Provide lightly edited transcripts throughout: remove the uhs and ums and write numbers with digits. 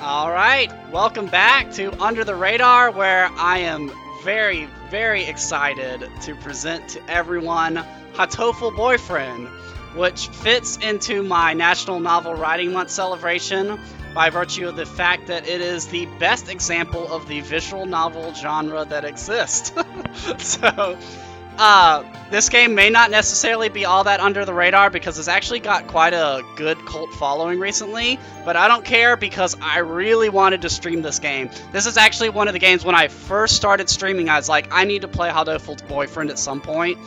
Alright, welcome back to Under the Radar, where I am very, very excited to present to everyone Hatoful Boyfriend, which fits into my National Novel Writing Month celebration by virtue of the fact that it is the best example of the visual novel genre that exists. So, this game may not necessarily be all that under the radar because it's actually got quite a good cult following recently, but I don't care because I really wanted to stream this game. This is actually one of the games when I first started streaming, I was like, I need to play Hatoful Boyfriend at some point.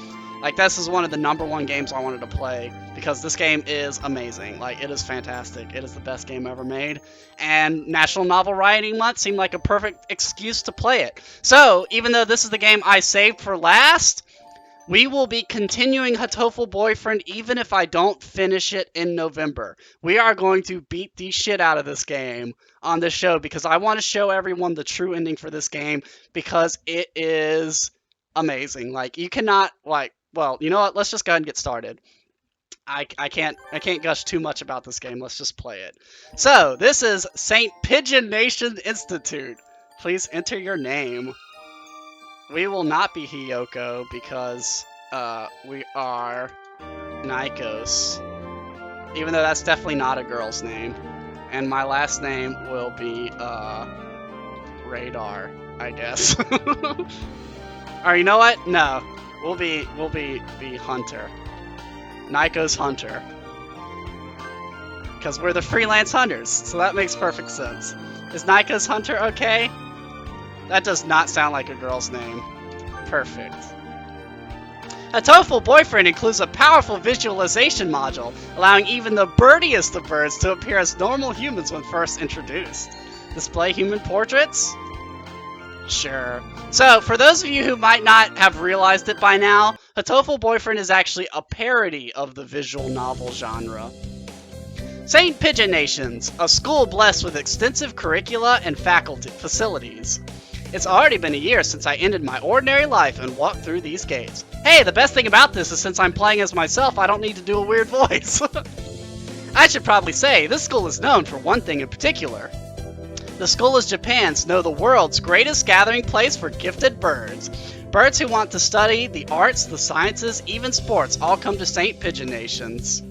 Like, this is one of the #1 games I wanted to play because this game is amazing. Like, it is fantastic. It is the best game ever made. And National Novel Writing Month seemed like a perfect excuse to play it. So, even though this is the game I saved for last, we will be continuing Hatoful Boyfriend even if I don't finish it in November. We are going to beat the shit out of this game on this show because I want to show everyone the true ending for this game because it is amazing. Like, you cannot, like, well, you know what? Let's just go ahead and get started. I can't gush too much about this game. Let's just play it. So, this is St. Pigeon Nation Institute. Please enter your name. We will not be Hiyoko because we are Nighkos. Even though that's definitely not a girl's name. And my last name will be Radar, I guess. Or you know what? No. We'll be Hunter. Nighkos Hunter. Because we're the freelance hunters, so that makes perfect sense. Is Nighkos Hunter okay? That does not sound like a girl's name. Perfect. Hatoful Boyfriend includes a powerful visualization module, allowing even the birdiest of birds to appear as normal humans when first introduced. Display human portraits? Sure. So, for those of you who might not have realized it by now, Hatoful Boyfriend is actually a parody of the visual novel genre. St. Pigeon Nations, a school blessed with extensive curricula and faculty facilities. It's already been a year since I ended my ordinary life and walked through these gates. Hey, the best thing about this is since I'm playing as myself, I don't need to do a weird voice. I should probably say, this school is known for one thing in particular. The school is Japan's, no, the world's greatest gathering place for gifted birds. Birds who want to study the arts, the sciences, even sports all come to St. Pigeon Nations.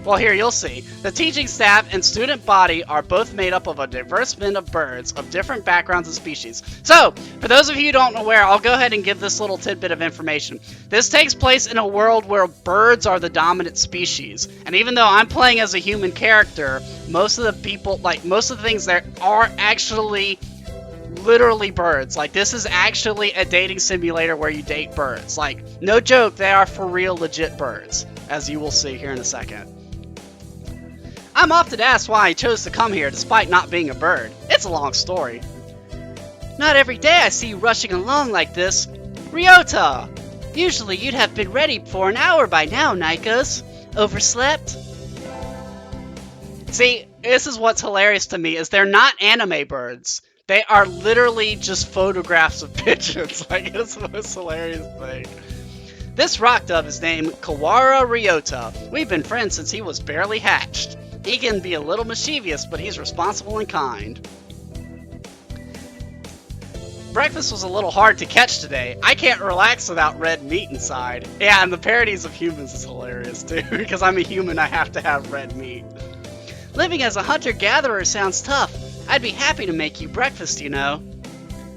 Well, here you'll see. The teaching staff and student body are both made up of a diverse band of birds of different backgrounds and species. So, for those of you who don't know where, I'll go ahead and give this little tidbit of information. This takes place in a world where birds are the dominant species. And even though I'm playing as a human character, most of the people, like, most of the things there are actually literally birds. Like, this is actually a dating simulator where you date birds. Like, no joke, they are for real legit birds, as you will see here in a second. I'm often asked why I chose to come here despite not being a bird. It's a long story. Not every day I see you rushing along like this. Ryota! Usually you'd have been ready for an hour by now, Nighkos. Overslept? See, this is what's hilarious to me, is they're not anime birds. They are literally just photographs of pigeons. Like, it's the most hilarious thing. This rock dove is named Kawara Ryota. We've been friends since he was barely hatched. He can be a little mischievous, but he's responsible and kind. Breakfast was a little hard to catch today. I can't relax without red meat inside. Yeah, and the parodies of humans is hilarious too, because I'm a human, I have to have red meat. Living as a hunter-gatherer sounds tough. I'd be happy to make you breakfast, you know.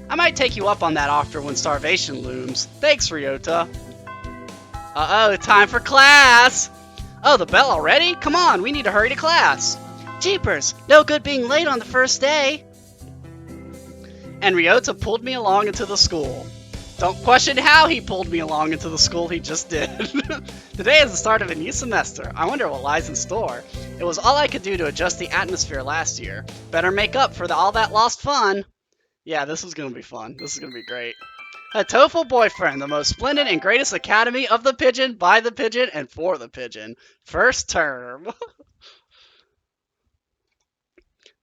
I might take you up on that offer when starvation looms. Thanks, Ryota. Uh-oh, time for class! Oh, the bell already? Come on, we need to hurry to class. Jeepers, no good being late on the first day. And Ryota pulled me along into the school. Don't question how he pulled me along into the school, he just did. Today is the start of a new semester. I wonder what lies in store. It was all I could do to adjust the atmosphere last year. Better make up for all that lost fun. Yeah, this is gonna be fun. This is gonna be great. Hatoful Boyfriend, the most splendid and greatest academy of the pigeon, by the pigeon, and for the pigeon. First term.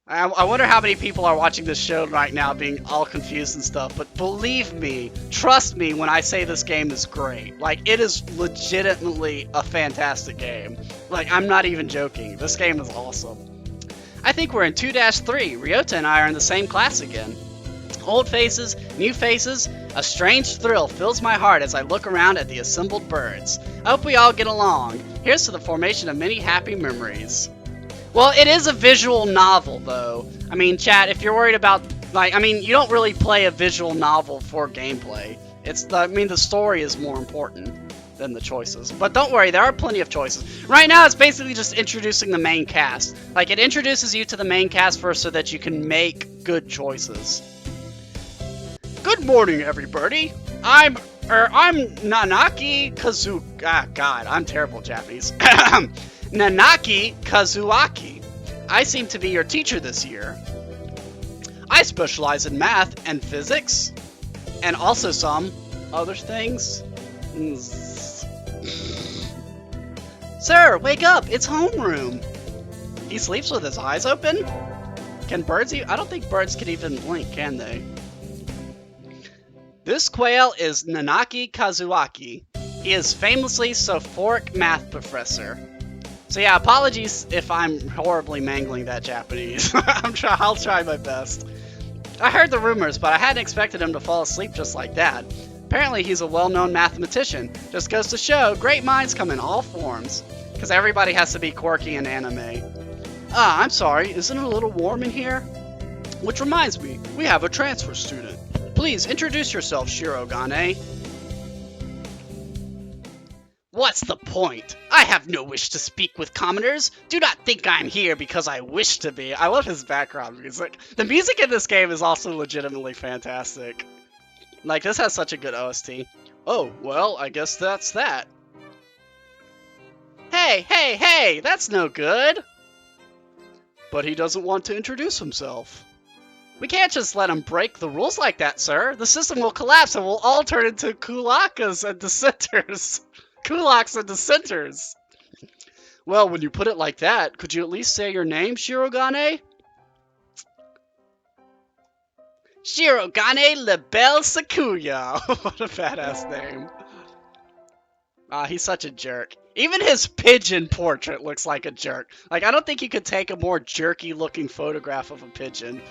I wonder how many people are watching this show right now being all confused and stuff, but believe me, trust me when I say this game is great. Like, it is legitimately a fantastic game. Like, I'm not even joking. This game is awesome. I think we're in 2-3. Ryota and I are in the same class again. Old faces, new faces, a strange thrill fills my heart as I look around at the assembled birds. I hope we all get along. Here's to the formation of many happy memories. Well, it is a visual novel, though. I mean, chat, if you're worried about, like, I mean, you don't really play a visual novel for gameplay. The story is more important than the choices. But don't worry, there are plenty of choices. Right now, it's basically just introducing the main cast. Like, it introduces you to the main cast first so that you can make good choices. Good morning, everybody. I'm Nanaki Kazu... Ah, God, I'm terrible at Japanese. Nanaki Kazuaki. I seem to be your teacher this year. I specialize in math and physics, and also some other things. Sir, wake up! It's homeroom! He sleeps with his eyes open? Can birds I don't think birds can even blink, can they? This quail is Nanaki Kazuaki. He is famously Sophoric math professor. So yeah, apologies if I'm horribly mangling that Japanese. I'll try my best. I heard the rumors, but I hadn't expected him to fall asleep just like that. Apparently he's a well-known mathematician. Just goes to show, great minds come in all forms. Because everybody has to be quirky in anime. Ah, I'm sorry, isn't it a little warm in here? Which reminds me, we have a transfer student. Please introduce yourself, Shirogane. What's the point? I have no wish to speak with commoners. Do not think I'm here because I wish to be. I love his background music. The music in this game is also legitimately fantastic. Like, this has such a good OST. Oh, well, I guess that's that. Hey, that's no good. But he doesn't want to introduce himself. We can't just let him break the rules like that, sir. The system will collapse and we'll all turn into kulakas and dissenters. Kulaks and dissenters. Well, when you put it like that, could you at least say your name, Shirogane? Shirogane Lebel Sakuya. What a badass name. Ah, he's such a jerk. Even his pigeon portrait looks like a jerk. Like, I don't think you could take a more jerky-looking photograph of a pigeon.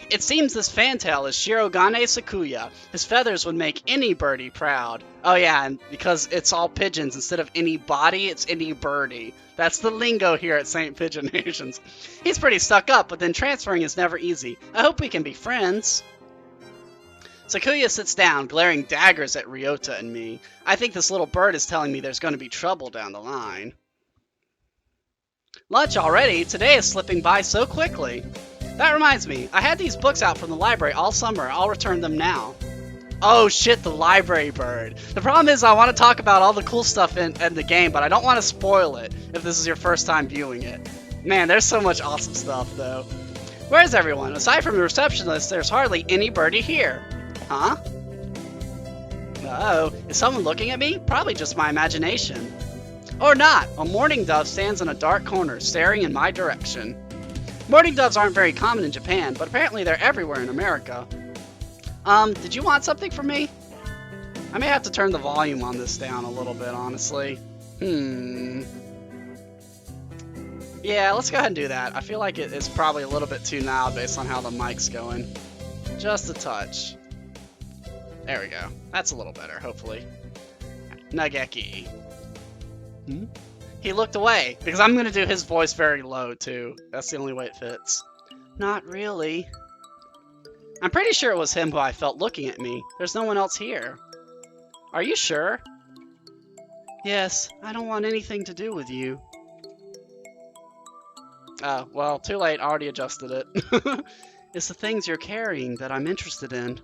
It seems this fantail is Shirogane Sakuya. His feathers would make any birdie proud. Oh yeah, and because it's all pigeons, instead of any body, it's any birdie. That's the lingo here at St. Pigeon Nations. He's pretty stuck up, but then transferring is never easy. I hope we can be friends. Sakuya sits down, glaring daggers at Ryota and me. I think this little bird is telling me there's going to be trouble down the line. Lunch already? Today is slipping by so quickly. That reminds me, I had these books out from the library all summer. I'll return them now. Oh shit, the library bird. The problem is I want to talk about all the cool stuff in the game, but I don't want to spoil it if this is your first time viewing it. Man, there's so much awesome stuff, though. Where's everyone? Aside from the receptionist, there's hardly any birdie here. Huh? Uh-oh, is someone looking at me? Probably just my imagination. Or not. A mourning dove stands in a dark corner, staring in my direction. Mourning doves aren't very common in Japan, but apparently they're everywhere in America. Did you want something from me? I may have to turn the volume on this down a little bit, honestly. Yeah, let's go ahead and do that. I feel like it's probably a little bit too loud based on how the mic's going. Just a touch. There we go. That's a little better, hopefully. Nageki. He looked away, because I'm going to do his voice very low, too. That's the only way it fits. Not really. I'm pretty sure it was him who I felt looking at me. There's no one else here. Are you sure? Yes, I don't want anything to do with you. Oh, well, too late. I already adjusted it. It's the things you're carrying that I'm interested in.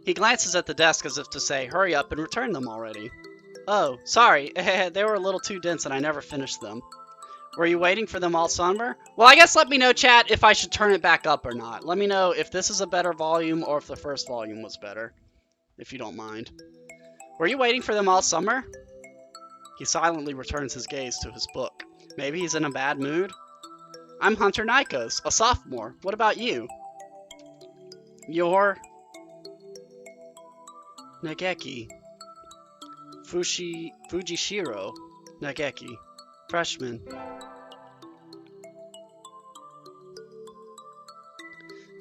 He glances at the desk as if to say, hurry up and return them already. Oh, sorry. They were a little too dense and I never finished them. Were you waiting for them all summer? Well, I guess let me know, chat, if I should turn it back up or not. Let me know if this is a better volume or if the first volume was better. If you don't mind. Were you waiting for them all summer? He silently returns his gaze to his book. Maybe he's in a bad mood? I'm Hunter Nighkos, a sophomore. What about you? You're... Nageki. Fujishiro Nageki. Freshman.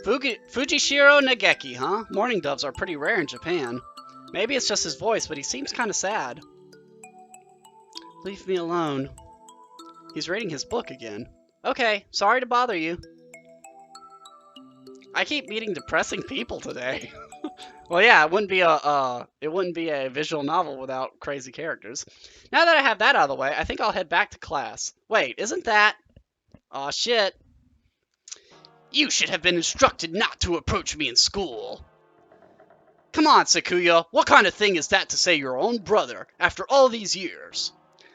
Fujishiro Nageki, huh? Mourning doves are pretty rare in Japan. Maybe it's just his voice, but he seems kind of sad. Leave me alone. He's reading his book again. Okay, sorry to bother you. I keep meeting depressing people today. Well, yeah, it wouldn't be a visual novel without crazy characters. Now that I have that out of the way, I think I'll head back to class. Wait, isn't that? Aw, shit. You should have been instructed not to approach me in school. Come on, Sakuya, what kind of thing is that to say your own brother after all these years?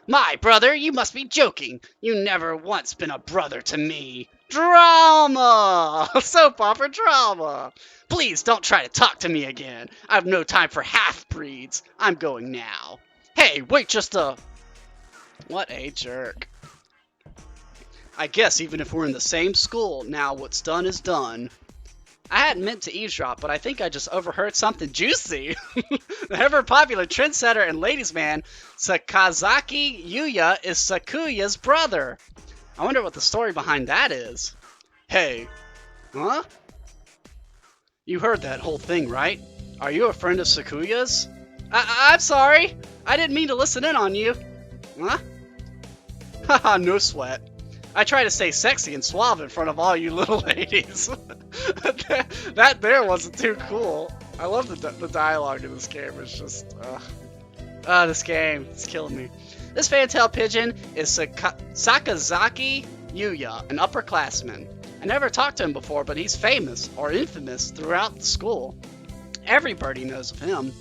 My brother? You must be joking. You never once been a brother to me. Drama! Soap opera drama! Please don't try to talk to me again. I have no time for half-breeds. I'm going now. Hey, wait just a... What a jerk. I guess even if we're in the same school, now what's done is done. I hadn't meant to eavesdrop, but I think I just overheard something juicy. The ever-popular trendsetter and ladies' man, Sakazaki Yuya, is Sakuya's brother. I wonder what the story behind that is. Hey. Huh? You heard that whole thing, right? Are you a friend of Sakuya's? I'm sorry. I didn't mean to listen in on you. Huh? Haha, no sweat. I try to stay sexy and suave in front of all you little ladies. That there wasn't too cool. I love the dialogue in this game. It's just, this game, it's killing me. This fantail pigeon is Sakazaki Yuya, an upperclassman. I never talked to him before, but he's famous, or infamous, throughout the school. Everybody knows of him.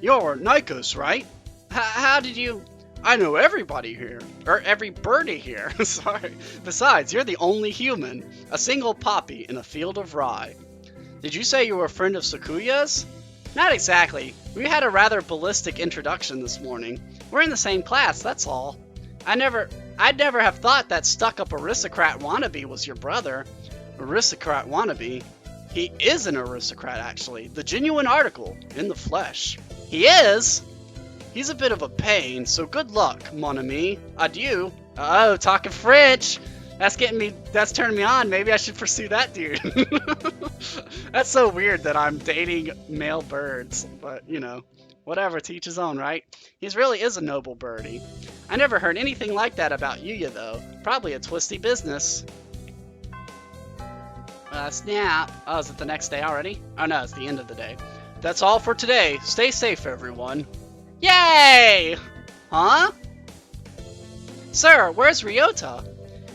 You're Nighkos, right? How did you... I know everybody here. Or every birdie here. Sorry. Besides, you're the only human. A single poppy in a field of rye. Did you say you were a friend of Sakuya's? Not exactly. We had a rather ballistic introduction this morning. We're in the same class, that's all. I'd never have thought that stuck-up aristocrat wannabe was your brother. Aristocrat wannabe? He is an aristocrat, actually. The genuine article, in the flesh. He is? He's a bit of a pain, so good luck, mon ami. Adieu. Oh, talking French. That's turning me on. Maybe I should pursue that dude. That's so weird that I'm dating male birds, but you know, whatever, to each his own, right? He really is a noble birdie. I never heard anything like that about Yuya, though. Probably a twisty business. Snap. Oh, is it the next day already? Oh no, it's the end of the day. That's all for today. Stay safe, everyone. Yay! Huh? Sir, where's Ryota?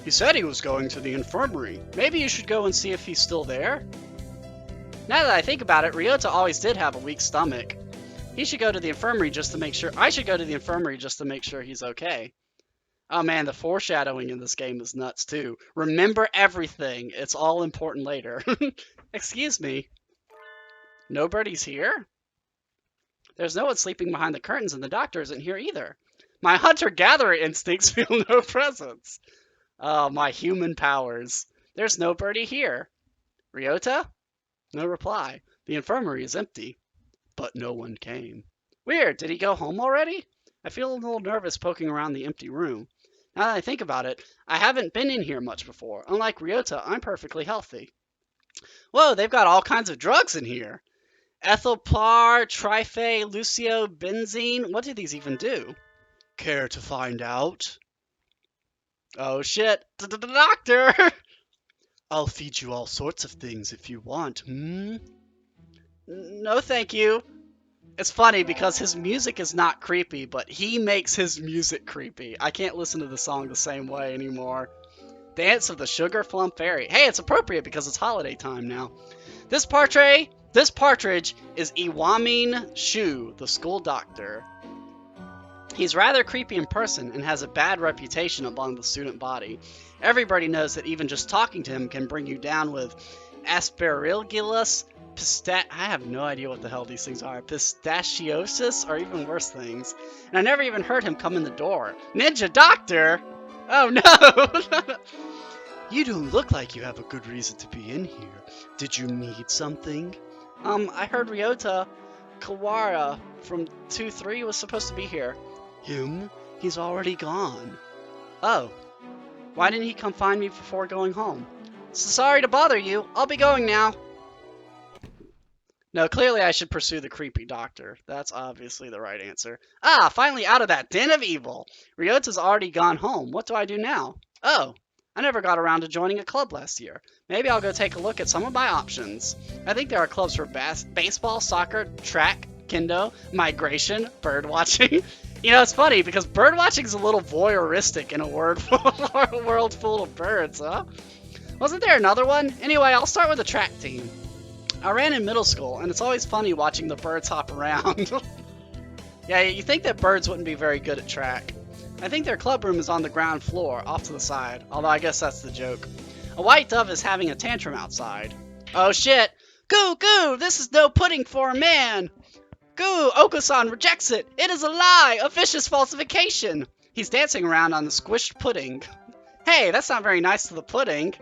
He said he was going to the infirmary. Maybe you should go and see if he's still there? Now that I think about it, Ryota always did have a weak stomach. He should go to the infirmary just to make sure... I should go to the infirmary just to make sure he's okay. Oh man, the foreshadowing in this game is nuts too. Remember everything. It's all important later. Excuse me. Nobody's here? There's no one sleeping behind the curtains, and the doctor isn't here either. My hunter-gatherer instincts feel no presence. Oh, my human powers. There's nobody here. Ryota? No reply. The infirmary is empty. But no one came. Weird, did he go home already? I feel a little nervous poking around the empty room. Now that I think about it, I haven't been in here much before. Unlike Ryota, I'm perfectly healthy. Whoa, they've got all kinds of drugs in here. Ethylpar, Trife, Lucio, Benzene. What do these even do? Care to find out? Oh shit, doctor! I'll feed you all sorts of things if you want, No thank you. It's funny because his music is not creepy, but he makes his music creepy. I can't listen to the song the same way anymore. Dance of the Sugar Plum Fairy. Hey, it's appropriate because it's holiday time now. This partridge is Iwamin Shu, the school doctor. He's rather creepy in person and has a bad reputation among the student body. Everybody knows that even just talking to him can bring you down with aspergillus, I have no idea what the hell these things are, pistachiosis, or even worse things. And I never even heard him come in the door. Ninja Doctor? Oh no! You don't look like you have a good reason to be in here. Did you need something? I heard Ryota Kawara from 2-3 was supposed to be here. Him? He's already gone. Oh. Why didn't he come find me before going home? So sorry to bother you. I'll be going now. No, clearly I should pursue the creepy doctor. That's obviously the right answer. Ah, finally out of that den of evil. Ryota's already gone home. What do I do now? Oh, I never got around to joining a club last year. Maybe I'll go take a look at some of my options. I think there are clubs for baseball, soccer, track, kendo, migration, bird watching. You know, it's funny because bird watching is a little voyeuristic in a world full of birds, huh? Wasn't there another one? Anyway, I'll start with the track team. I ran in middle school, and it's always funny watching the birds hop around. Yeah, you think that birds wouldn't be very good at track. I think their club room is on the ground floor, off to the side, although I guess that's the joke. A white dove is having a tantrum outside. Oh shit! Goo goo! This is no pudding for a man! Goo! Oko-san rejects it! It is a lie! A vicious falsification! He's dancing around on the squished pudding. Hey, that's not very nice to the pudding.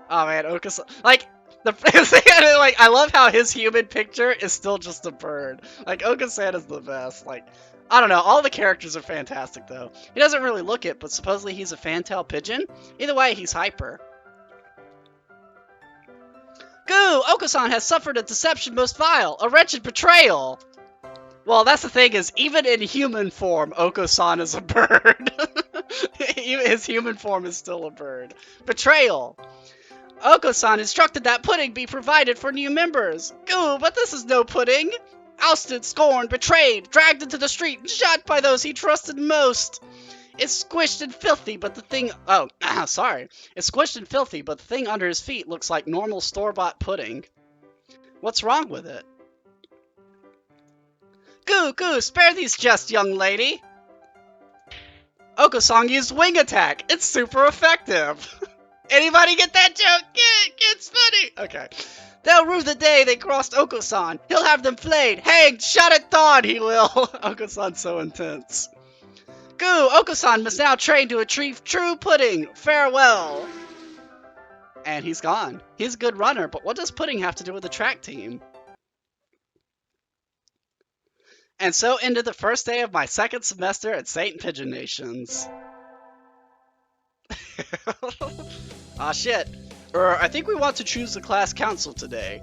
Oh man, Oko-san... Like, I love how his human picture is still just a bird. Like, Oko-san is the best. Like, I don't know. All the characters are fantastic, though. He doesn't really look it, but supposedly he's a fantail pigeon. Either way, he's hyper. Goo! Oko-san has suffered a deception most vile. A wretched betrayal. Well, that's the thing is, even in human form, Oko-san is a bird. His human form is still a bird. Betrayal. Oko-san instructed that pudding be provided for new members. Goo, but this is no pudding. Ousted, scorned, betrayed, dragged into the street, and shot by those he trusted most. It's squished and filthy, but the thing... Oh, sorry. It's squished and filthy, but the thing under his feet looks like normal store-bought pudding. What's wrong with it? Goo, goo, spare these just, young lady. Oko-san used wing attack. It's super effective. Anybody get that joke? It's funny. Okay. They'll rue the day they crossed Oko-san. He'll have them flayed, hanged, shot at dawn, he will. Oko-san's so intense. Goo, Oko-san must now train to achieve true pudding. Farewell. And he's gone. He's a good runner, but what does pudding have to do with the track team? And so ended the first day of my second semester at St. Pigeon Nations. Ah, shit. I think we want to choose the class council today.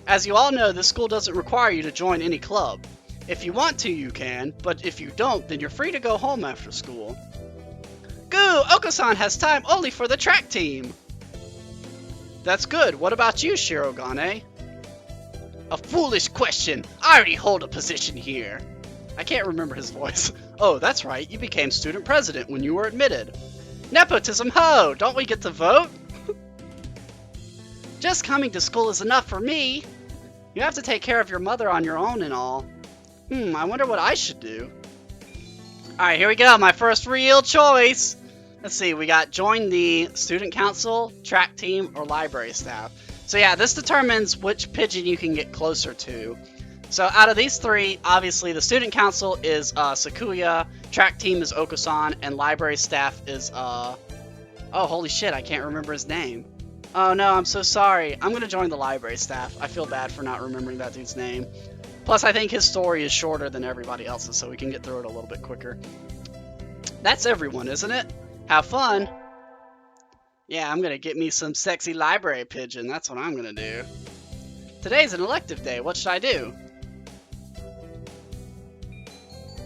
As you all know, this school doesn't require you to join any club. If you want to, you can, but if you don't, then you're free to go home after school. Goo! Oko-san has time only for the track team! That's good. What about you, Shirogane? A foolish question! I already hold a position here. I can't remember his voice. Oh, that's right. You became student president when you were admitted. Nepotism ho! Don't we get to vote? Just coming to school is enough for me. You have to take care of your mother on your own and all. I wonder what I should do. Alright, here we go. My first real choice. Let's see. We got join the student council, track team, or library staff. So yeah, this determines which pigeon you can get closer to. So out of these three, obviously the student council is Sakuya, track team is Oko-san, and library staff is oh holy shit, I can't remember his name. Oh no, I'm so sorry. I'm gonna join the library staff. I feel bad for not remembering that dude's name. Plus I think his story is shorter than everybody else's, so we can get through it a little bit quicker. That's everyone, isn't it? Have fun! Yeah, I'm gonna get me some sexy library pigeon. That's what I'm gonna do. Today's an elective day. What should I do?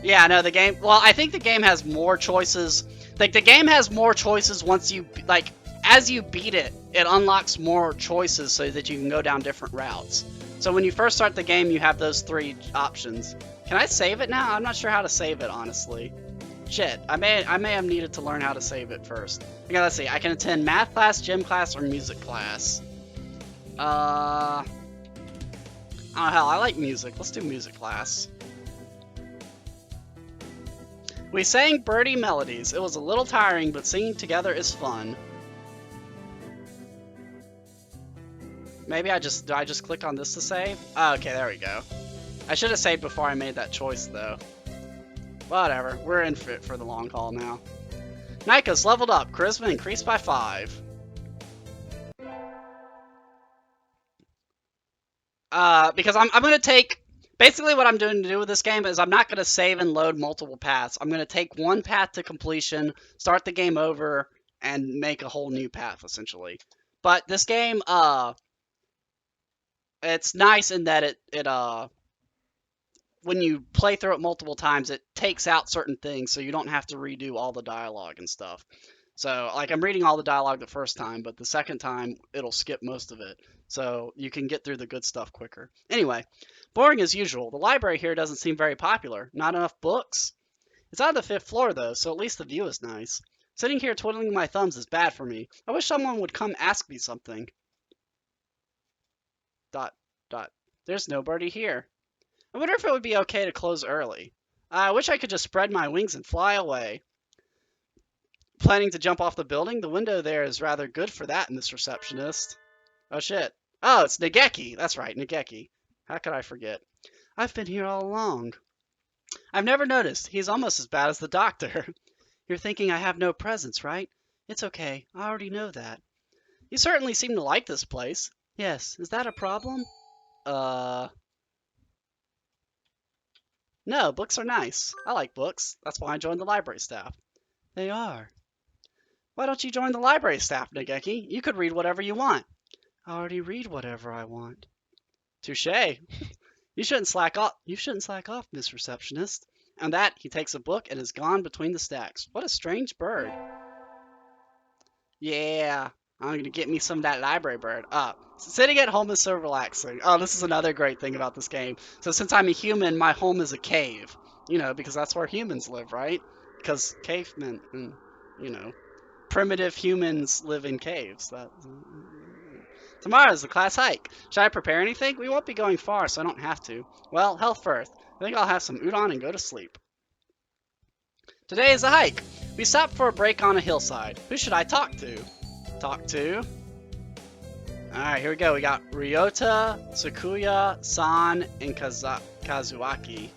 Yeah, no, the game... Well, I think the game has more choices. Like, the game has more choices once you... Like, as you beat it, it unlocks more choices so that you can go down different routes. So when you first start the game, you have those three options. Can I save it now? I'm not sure how to save it, honestly. Shit, I may have needed to learn how to save it first. Okay, let's see. I can attend math class, gym class, or music class. Oh, hell, I like music. Let's do music class. We sang birdie melodies. It was a little tiring, but singing together is fun. Maybe did I just click on this to save? Oh, okay, there we go. I should have saved before I made that choice, though. Whatever, we're in for the long haul now. Nighkos leveled up. Charisma increased by 5. Because I'm going to take... Basically what I'm doing to do with this game is I'm not going to save and load multiple paths. I'm going to take one path to completion, start the game over, and make a whole new path, essentially. But this game, it's nice in that it when you play through it multiple times, it takes out certain things, so you don't have to redo all the dialogue and stuff. So, like, I'm reading all the dialogue the first time, but the second time, it'll skip most of it. So, you can get through the good stuff quicker. Anyway, boring as usual. The library here doesn't seem very popular. Not enough books. It's on the 5th floor, though, so at least the view is nice. Sitting here twiddling my thumbs is bad for me. I wish someone would come ask me something. Dot, dot. There's nobody here. I wonder if it would be okay to close early. I wish I could just spread my wings and fly away. Planning to jump off the building? The window there is rather good for that, Miss Receptionist. Oh shit. Oh, it's Nageki. That's right, Nageki. How could I forget? I've been here all along. I've never noticed. He's almost as bad as the doctor. You're thinking I have no presence, right? It's okay. I already know that. You certainly seem to like this place. Yes. Is that a problem? No, books are nice. I like books. That's why I joined the library staff. They are. Why don't you join the library staff, Nageki? You could read whatever you want. I already read whatever I want. Touché. You shouldn't slack off. You shouldn't slack off, Miss Receptionist. And that, he takes a book and is gone between the stacks. What a strange bird. Yeah, I'm gonna get me some of that library bird. Sitting at home is so relaxing. Oh, this is another great thing about this game. So since I'm a human, my home is a cave. You know, because that's where humans live, right? Because cavemen, and, you know, primitive humans live in caves. Tomorrow's the class hike. Should I prepare anything? We won't be going far, so I don't have to. Well, health first. I think I'll have some udon and go to sleep. Today is a hike. We stopped for a break on a hillside. Who should I talk to? Talk to? Alright, here we go. We got Ryota, Sakuya, San, and Kazuaki.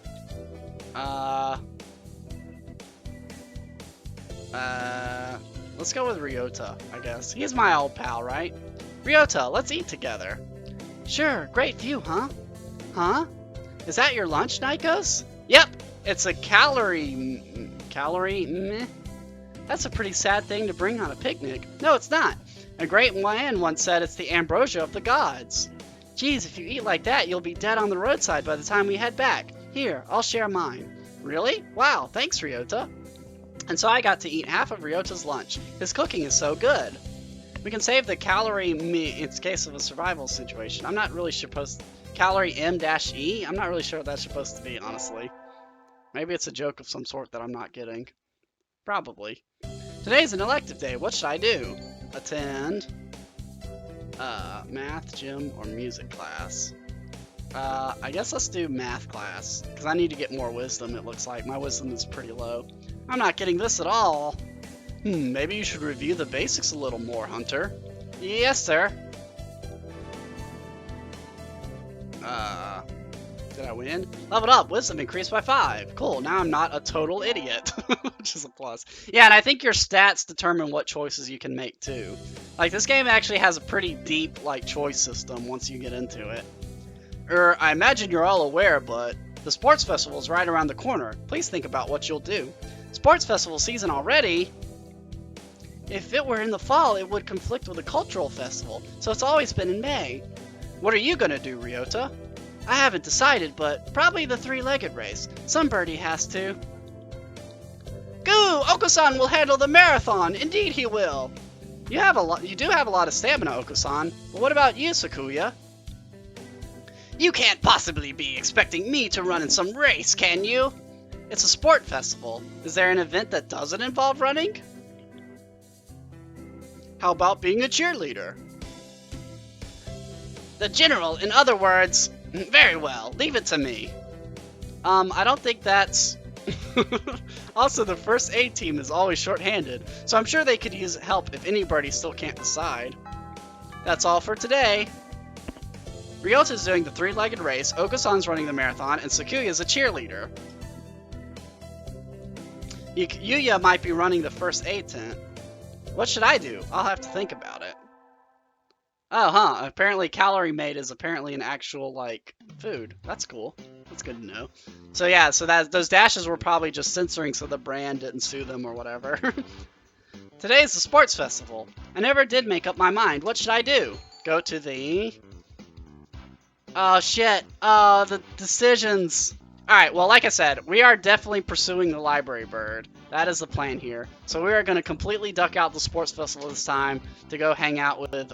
Let's go with Ryota, I guess. He's my old pal, right? Ryota, let's eat together. Sure, great view, huh? Huh? Is that your lunch, Nighkos? Yep, it's a calorie meh? That's a pretty sad thing to bring on a picnic. No, it's not. A great man once said it's the ambrosia of the gods. Geez, if you eat like that, you'll be dead on the roadside by the time we head back. Here, I'll share mine. Really? Wow, thanks, Ryota. And so I got to eat half of Ryota's lunch. His cooking is so good. We can save the calorie in case of a survival situation. I'm not really supposed to... Calorie M-E? I'm not really sure what that's supposed to be, honestly. Maybe it's a joke of some sort that I'm not getting. Probably. Today's an elective day. What should I do? Attend math, gym, or music class. I guess let's do math class, because I need to get more wisdom, it looks like. My wisdom is pretty low. I'm not getting this at all. Maybe you should review the basics a little more, Hunter. Yes, sir. Did I win? Leveled up. Wisdom increased by 5. Cool. Now I'm not a total idiot, which is a plus. Yeah, and I think your stats determine what choices you can make, too. Like, this game actually has a pretty deep, like, choice system once you get into it. I imagine you're all aware, but the sports festival is right around the corner. Please think about what you'll do. Sports festival season already? If it were in the fall, it would conflict with a cultural festival, so it's always been in May. What are you gonna do, Ryota? I haven't decided, but probably the three-legged race. Some birdie has to. Goo! Oko-san will handle the marathon! Indeed he will! You do have a lot of stamina, Oko-san. But what about you, Sakuya? You can't possibly be expecting me to run in some race, can you? It's a sport festival. Is there an event that doesn't involve running? How about being a cheerleader? The general, in other words... Very well, leave it to me. I don't think that's... Also, the first aid team is always short-handed, so I'm sure they could use help if anybody still can't decide. That's all for today. Ryota's doing the three-legged race, Oko-san's running the marathon, and Sakuya's a cheerleader. Yuya might be running the first aid tent. What should I do? I'll have to think about it. Oh, huh. Apparently Calorie Mate is apparently an actual, like, food. That's cool. That's good to know. So yeah, so those dashes were probably just censoring so the brand didn't sue them or whatever. Today is the sports festival. I never did make up my mind. What should I do? Go to the... Oh, shit. Oh, the decisions. Alright, well, like I said, we are definitely pursuing the library bird. That is the plan here. So we are going to completely duck out the sports festival this time to go hang out with,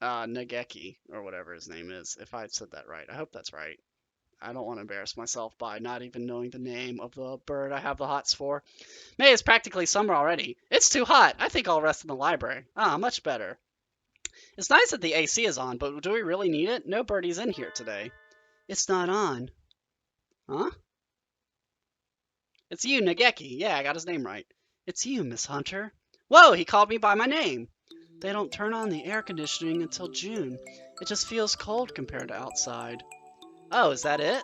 Nageki, or whatever his name is, if I said that right. I hope that's right. I don't want to embarrass myself by not even knowing the name of the bird I have the hots for. May is practically summer already. It's too hot. I think I'll rest in the library. Ah, much better. It's nice that the AC is on, but do we really need it? No birdies in here today. It's not on. Huh? It's you, Nageki. Yeah, I got his name right. It's you, Miss Hunter. Whoa, he called me by my name. They don't turn on the air conditioning until June. It just feels cold compared to outside. Oh, is that it?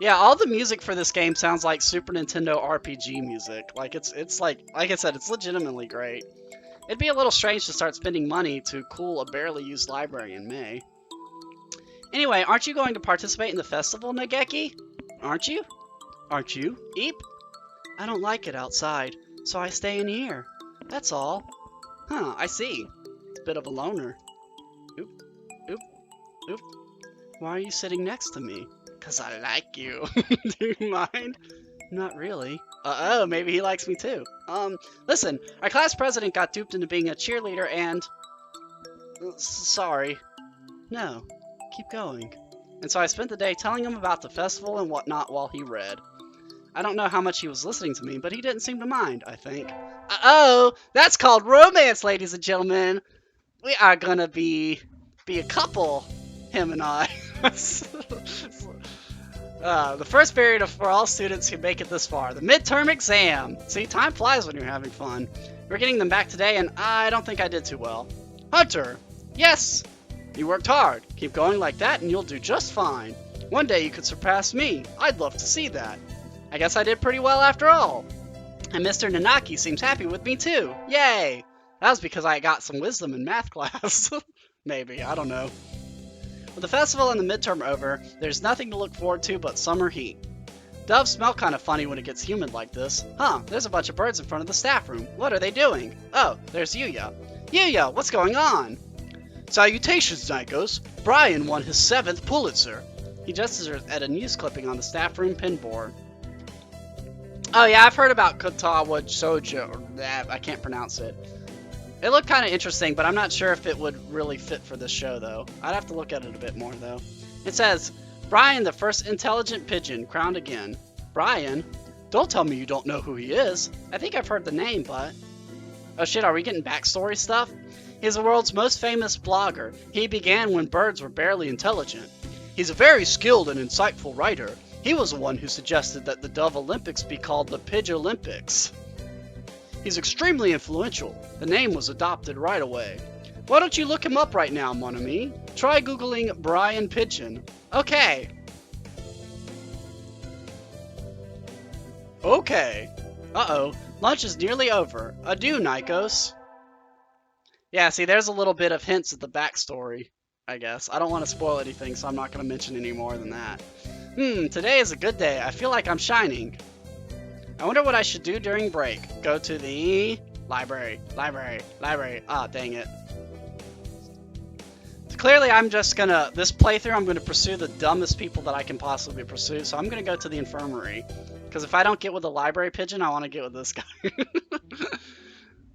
Yeah, all the music for this game sounds like Super Nintendo RPG music. Like it's like I said, it's legitimately great. It'd be a little strange to start spending money to cool a barely used library in May. Anyway, aren't you going to participate in the festival, Nageki? Aren't you? Aren't you, Eep? I don't like it outside, so I stay in here. That's all. Huh, I see. It's a bit of a loner. Oop, oop, oop. Why are you sitting next to me? 'Cause I like you. Do you mind? Not really. Uh-oh, maybe he likes me too. Listen, our class president got duped into being a cheerleader and... Sorry. No, keep going. And so I spent the day telling him about the festival and whatnot while he read. I don't know how much he was listening to me, but he didn't seem to mind, I think. Uh-oh, that's called romance, ladies and gentlemen. We are gonna be a couple, him and I. The first period for all students who make it this far, the midterm exam. See, time flies when you're having fun. We're getting them back today, and I don't think I did too well. Hunter! Yes! You worked hard. Keep going like that, and you'll do just fine. One day you could surpass me. I'd love to see that. I guess I did pretty well after all. And Mr. Nanaki seems happy with me too. Yay! That was because I got some wisdom in math class. Maybe, I don't know. With the festival and the midterm over, there's nothing to look forward to but summer heat. Doves smell kind of funny when it gets humid like this. Huh, there's a bunch of birds in front of the staff room. What are they doing? Oh, there's Yuya. Yuya, what's going on? Salutations, Nighkos. Brian won his 7th Pulitzer. He gestures at a news clipping on the staff room pinboard. Oh yeah, I've heard about Kotawa Soja, or that, I can't pronounce it. It looked kind of interesting, but I'm not sure if it would really fit for this show, though. I'd have to look at it a bit more, though. It says, Brian, the first intelligent pigeon, crowned again. Brian? Don't tell me you don't know who he is. I think I've heard the name, but... Oh shit, are we getting backstory stuff? He's the world's most famous blogger. He began when birds were barely intelligent. He's a very skilled and insightful writer. He was the one who suggested that the Dove Olympics be called the Pigeon Olympics. He's extremely influential. The name was adopted right away. Why don't you look him up right now, mon ami? Try googling Brian Pigeon. Okay. Okay. Uh-oh. Lunch is nearly over. Adieu, Nighkos. Yeah, see, there's a little bit of hints at the backstory, I guess. I don't want to spoil anything, so I'm not going to mention any more than that. Today is a good day. I feel like I'm shining. I wonder what I should do during break. Go to the library. Ah, dang it. Clearly, I'm just gonna, this playthrough, I'm gonna pursue the dumbest people that I can possibly pursue, so I'm gonna go to the infirmary. Because if I don't get with the library pigeon, I want to get with this guy.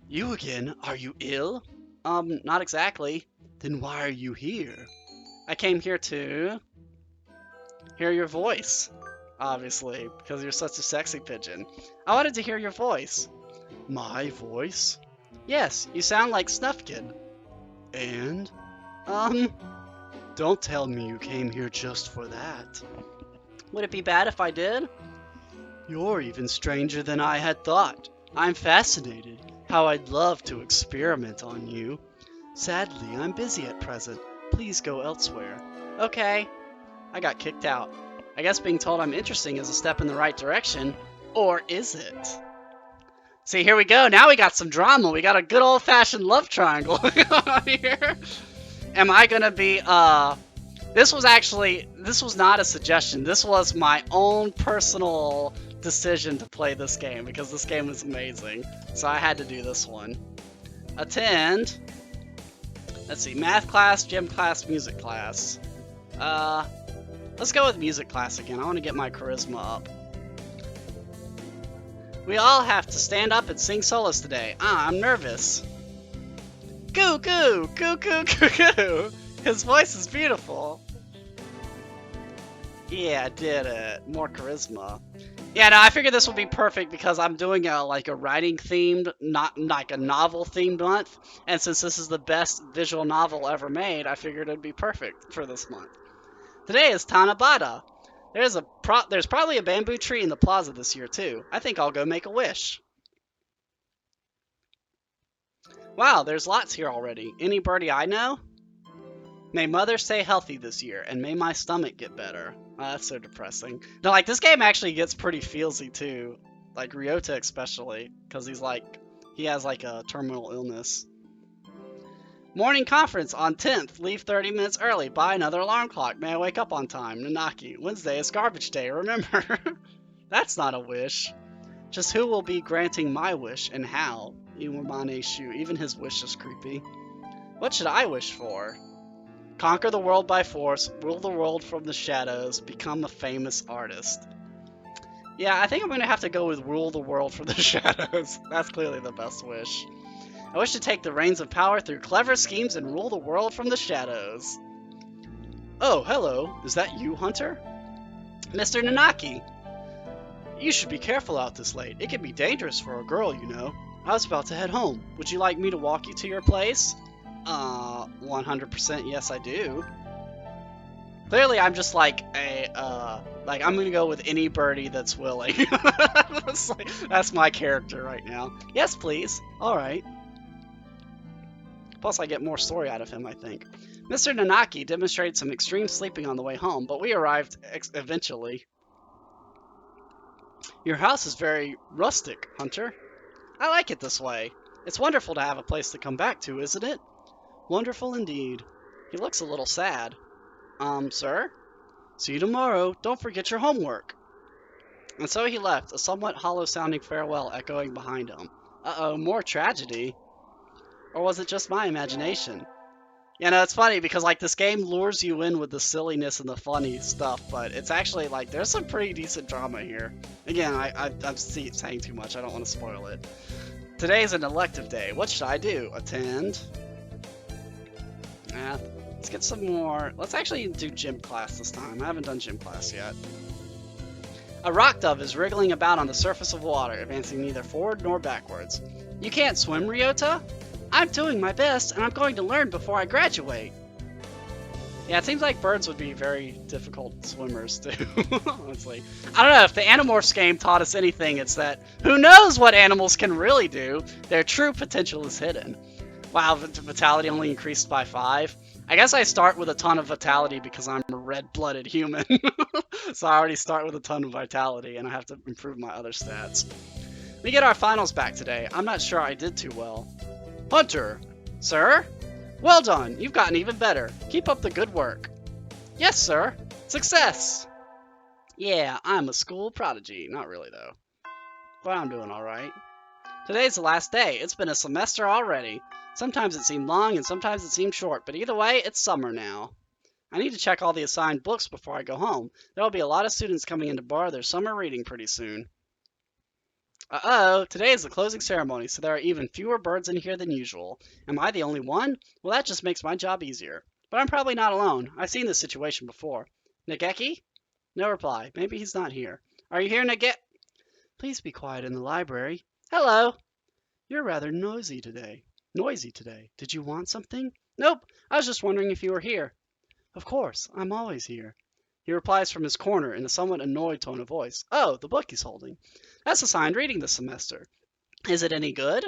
You again? Are you ill? Not exactly. Then why are you here? I came here to hear your voice. Obviously, because you're such a sexy pigeon. I wanted to hear your voice. My voice? Yes, you sound like Snufkin. And? Don't tell me you came here just for that. Would it be bad if I did? You're even stranger than I had thought. I'm fascinated. How I'd love to experiment on you. Sadly, I'm busy at present. Please go elsewhere. Okay. I got kicked out. I guess being told I'm interesting is a step in the right direction. Or is it? See, here we go. Now we got some drama. We got a good old-fashioned love triangle going on here. Am I gonna be, this was not a suggestion. This was my own personal decision to play this game because this game is amazing. So I had to do this one. Attend. Let's see, math class, gym class, music class. Let's go with music class again. I want to get my charisma up. We all have to stand up and sing solos today. I'm nervous. Goo goo, goo goo goo goo. His voice is beautiful. Yeah, I did it. More charisma. Yeah, no, I figured this would be perfect because I'm doing a writing themed, not like a novel themed month. And since this is the best visual novel ever made, I figured it'd be perfect for this month. Today is Tanabata. There's probably a bamboo tree in the plaza this year too. I think I'll go make a wish. Wow, there's lots here already. Any birdie I know? May mother stay healthy this year, and may my stomach get better. That's so depressing. No, this game actually gets pretty feelsy too. Like Ryota especially, because he has a terminal illness. Morning conference on 10th. Leave 30 minutes early. Buy another alarm clock. May I wake up on time? Nanaki. Wednesday is garbage day, remember? That's not a wish. Just who will be granting my wish and how? Iwamane Shu. Even his wish is creepy. What should I wish for? Conquer the world by force, rule the world from the shadows, become a famous artist. Yeah, I think I'm going to have to go with rule the world from the shadows. That's clearly the best wish. I wish to take the reins of power through clever schemes and rule the world from the shadows. Oh, hello. Is that you, Hunter? Mr. Nanaki. You should be careful out this late. It can be dangerous for a girl, you know. I was about to head home. Would you like me to walk you to your place? 100% yes I do. Clearly I'm just I'm gonna go with any birdie that's willing. That's my character right now. Yes, please. Alright. Plus I get more story out of him, I think. Mr. Nanaki demonstrated some extreme sleeping on the way home, but we arrived eventually. Your house is very rustic, Hunter. I like it this way. It's wonderful to have a place to come back to, isn't it? Wonderful indeed. He looks a little sad. Sir? See you tomorrow. Don't forget your homework. And so he left, a somewhat hollow-sounding farewell echoing behind him. Uh-oh, more tragedy. Or was it just my imagination? Yeah, no, it's funny because this game lures you in with the silliness and the funny stuff, but it's actually there's some pretty decent drama here. Again, I'm saying too much. I don't want to spoil it. Today's an elective day. What should I do? Attend? Math. Let's get some more. Let's actually do gym class this time. I haven't done gym class yet. A rock dove is wriggling about on the surface of water, advancing neither forward nor backwards. You can't swim, Ryota? I'm doing my best, and I'm going to learn before I graduate. Yeah, it seems like birds would be very difficult swimmers, too, honestly. I don't know, if the Animorphs game taught us anything, it's that who knows what animals can really do? Their true potential is hidden. Wow, vitality only increased by 5. I guess I start with a ton of vitality because I'm a red-blooded human. So I already start with a ton of vitality, and I have to improve my other stats. We get our finals back today. I'm not sure I did too well. Hunter! Sir? Well done! You've gotten even better. Keep up the good work. Yes, sir. Success! Yeah, I'm a school prodigy. Not really, though. But I'm doing alright. Today's the last day. It's been a semester already. Sometimes it seemed long and sometimes it seemed short, but either way, it's summer now. I need to check all the assigned books before I go home. There will be a lot of students coming in to borrow their summer reading pretty soon. Uh-oh, today is the closing ceremony, so there are even fewer birds in here than usual. Am I the only one? Well, that just makes my job easier. But I'm probably not alone. I've seen this situation before. Nageki? No reply. Maybe he's not here. Are you here, Nageki? Please be quiet in the library. Hello. You're rather noisy today. Did you want something? Nope. I was just wondering if you were here. Of course. I'm always here. He replies from his corner in a somewhat annoyed tone of voice. Oh, the book he's holding. That's assigned reading this semester. Is it any good?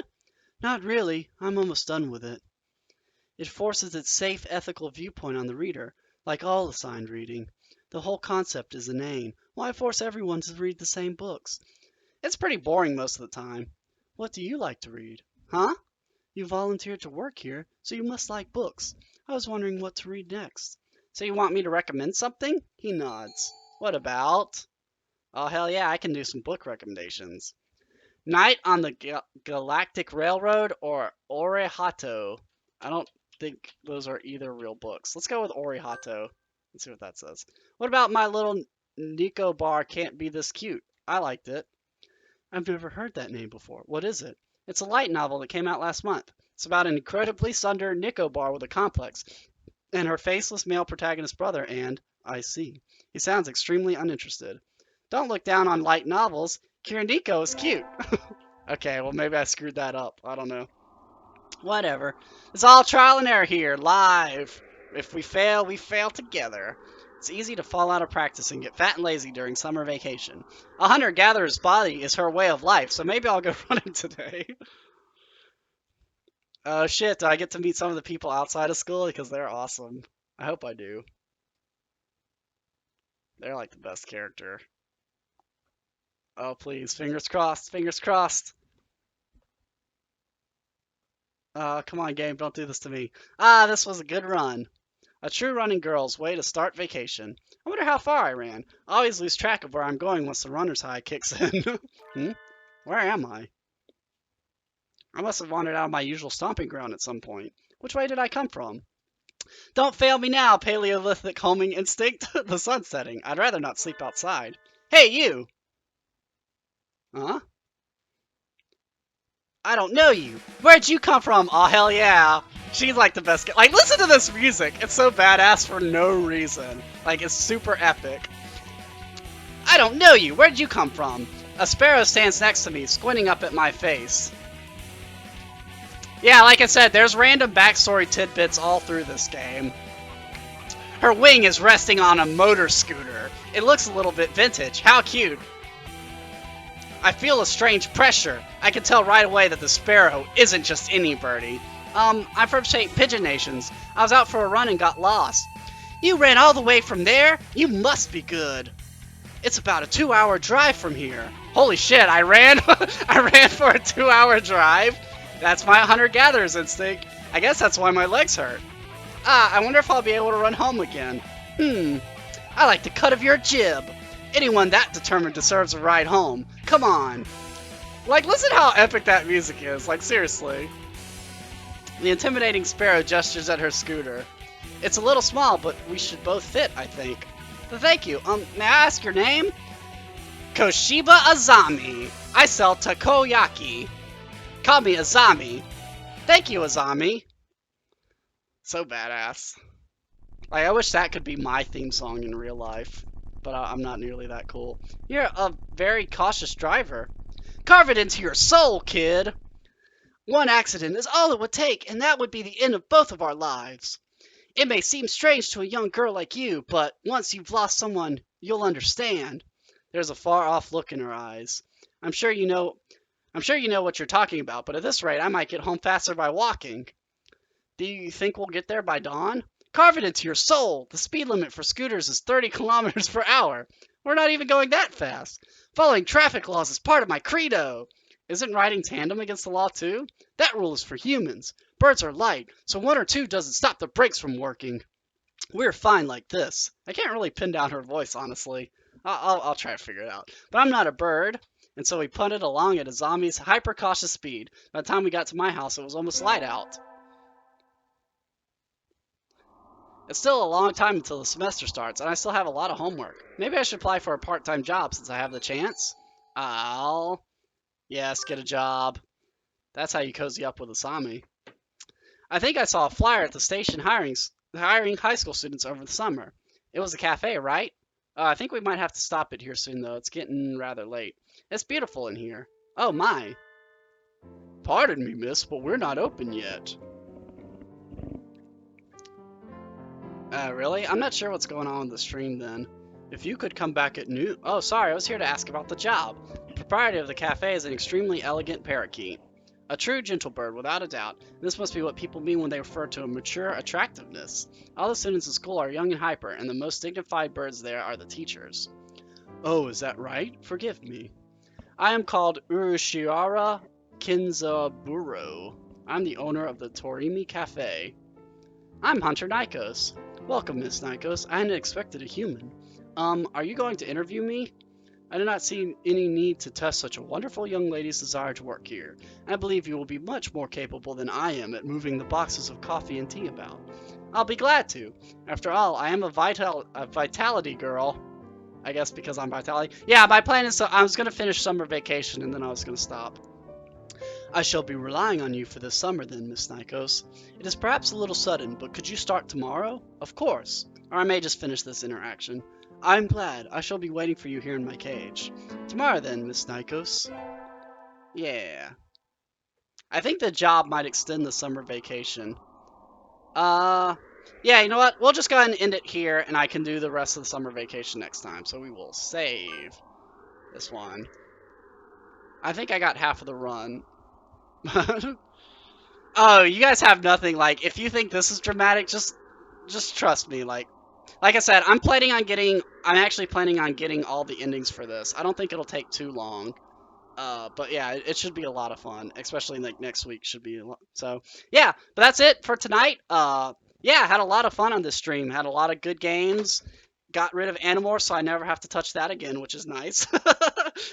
Not really. I'm almost done with it. It forces its safe, ethical viewpoint on the reader, like all assigned reading. The whole concept is inane. Why force everyone to read the same books? It's pretty boring most of the time. What do you like to read? Huh? You volunteered to work here, so you must like books. I was wondering what to read next. So you want me to recommend something? He nods. What about? Oh, hell yeah, I can do some book recommendations. Night on the Galactic Railroad or Orihato. I don't think those are either real books. Let's go with Orihato. Let's see what that says. What about My Little Nico Bar Can't Be This Cute? I liked it. I've never heard that name before. What is it? It's a light novel that came out last month. It's about an incredibly slender Nico Bar with a complex, and her faceless male protagonist brother, and I see. He sounds extremely uninterested. Don't look down on light novels. Kiriniko is cute. Okay, well, maybe I screwed that up. I don't know. Whatever. It's all trial and error here, live. If we fail together. It's easy to fall out of practice and get fat and lazy during summer vacation. A hunter-gatherer's body is her way of life, so maybe I'll go running today. Oh shit, do I get to meet some of the people outside of school? Because they're awesome. I hope I do. They're like the best character. Oh, please. Fingers crossed. Fingers crossed. Come on, game. Don't do this to me. Ah, this was a good run. A true running girl's way to start vacation. I wonder how far I ran. I always lose track of where I'm going once the runner's high kicks in. Where am I? I must have wandered out of my usual stomping ground at some point. Which way did I come from? Don't fail me now, Paleolithic homing instinct. The sun's setting. I'd rather not sleep outside. Hey, you! Huh? I don't know you. Where'd you come from? Oh, hell yeah. She's like the best. Like, listen to this music. It's so badass for no reason. Like, it's super epic. I don't know you. Where'd you come from? A sparrow stands next to me, squinting up at my face. Yeah, like I said, there's random backstory tidbits all through this game. Her wing is resting on a motor scooter. It looks a little bit vintage. How cute. I feel a strange pressure. I can tell right away that the sparrow isn't just any birdie. I'm from St. Pigeon Nations. I was out for a run and got lost. You ran all the way from there? You must be good. It's about a 2-hour drive from here. Holy shit, I ran I ran for a 2-hour drive? That's my hunter-gatherer's instinct. I guess that's why my legs hurt. I wonder if I'll be able to run home again. I like the cut of your jib. Anyone that determined deserves a ride home. Come on. Like, listen how epic that music is. Like, seriously. The intimidating sparrow gestures at her scooter. It's a little small, but we should both fit, I think. But thank you. May I ask your name? Koshiba Azami. I sell takoyaki. Call me Azami. Thank you, Azami. So badass. Like, I wish that could be my theme song in real life. But I'm not nearly that cool. You're a very cautious driver. Carve it into your soul, kid. One accident is all it would take, and that would be the end of both of our lives. It may seem strange to a young girl like you, but once you've lost someone, you'll understand. There's a far-off look in her eyes. I'm sure you know what you're talking about, but at this rate, I might get home faster by walking. Do you think we'll get there by dawn? Carve it into your soul. The speed limit for scooters is 30 kilometers per hour. We're not even going that fast. Following traffic laws is part of my credo. Isn't riding tandem against the law too? That rule is for humans. Birds are light, so 1 or 2 doesn't stop the brakes from working. We're fine like this. I can't really pin down her voice, honestly. I'll try to figure it out. But I'm not a bird. And so we punted along at Azami's hyper-cautious speed. By the time we got to my house, it was almost light out. It's still a long time until the semester starts, and I still have a lot of homework. Maybe I should apply for a part-time job since I have the chance. Yes, get a job. That's how you cozy up with Asami. I think I saw a flyer at the station hiring high school students over the summer. It was a cafe, right? I think we might have to stop it here soon, though. It's getting rather late. It's beautiful in here. Oh, my. Pardon me, miss, but we're not open yet. Really? I'm not sure what's going on with the stream then. If you could come back at noon... Oh, sorry, I was here to ask about the job. The proprietor of the cafe is an extremely elegant parakeet. A true gentle bird, without a doubt. This must be what people mean when they refer to a mature attractiveness. All the students in school are young and hyper, and the most dignified birds there are the teachers. Oh, is that right? Forgive me. I am called Urushiara Kinzaburo. I'm the owner of the Torimi Cafe. I'm Hunter Nighkos. Welcome, Miss Nighkos. I hadn't expected a human. Are you going to interview me? I do not see any need to test such a wonderful young lady's desire to work here. I believe you will be much more capable than I am at moving the boxes of coffee and tea about. I'll be glad to. After all, I am a vitality girl. I guess because I'm vitality. Yeah, my plan is I was going to finish summer vacation and then I was going to stop. I shall be relying on you for this summer then, Miss Nighkos. It is perhaps a little sudden, but could you start tomorrow? Of course. Or I may just finish this interaction. I'm glad. I shall be waiting for you here in my cage. Tomorrow then, Miss Nighkos. Yeah. I think the job might extend the summer vacation. Yeah, you know what? We'll just go ahead and end it here, and I can do the rest of the summer vacation next time. So we will save this one. I think I got half of the run. Oh, you guys have nothing. Like, if you think this is dramatic, just trust me. Like I said, I'm actually planning on getting all the endings for this. I don't think it'll take too long. But yeah, it should be a lot of fun, especially like next week should be a lot. So yeah, but that's it for tonight. Yeah, had a lot of fun on this stream. Had a lot of good games. Got rid of Animorph, so I never have to touch that again, which is nice.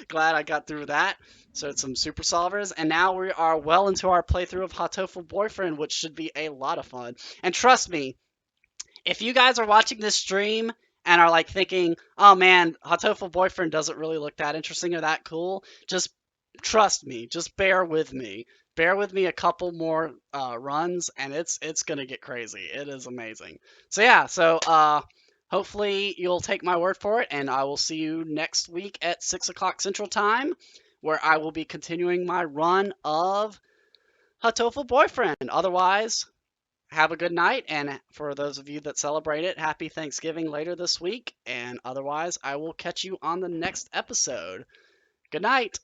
Glad I got through that. So it's some super solvers, and now we are well into our playthrough of Hatoful Boyfriend, which should be a lot of fun. And trust me, if you guys are watching this stream and are like thinking, oh man, Hatoful Boyfriend doesn't really look that interesting or that cool, just trust me, just bear with me. Bear with me a couple more runs, and it's gonna get crazy. It is amazing. So yeah, hopefully you'll take my word for it, and I will see you next week at 6 o'clock Central Time, where I will be continuing my run of Hatoful Boyfriend. Otherwise, have a good night, and for those of you that celebrate it, happy Thanksgiving later this week, and otherwise, I will catch you on the next episode. Good night.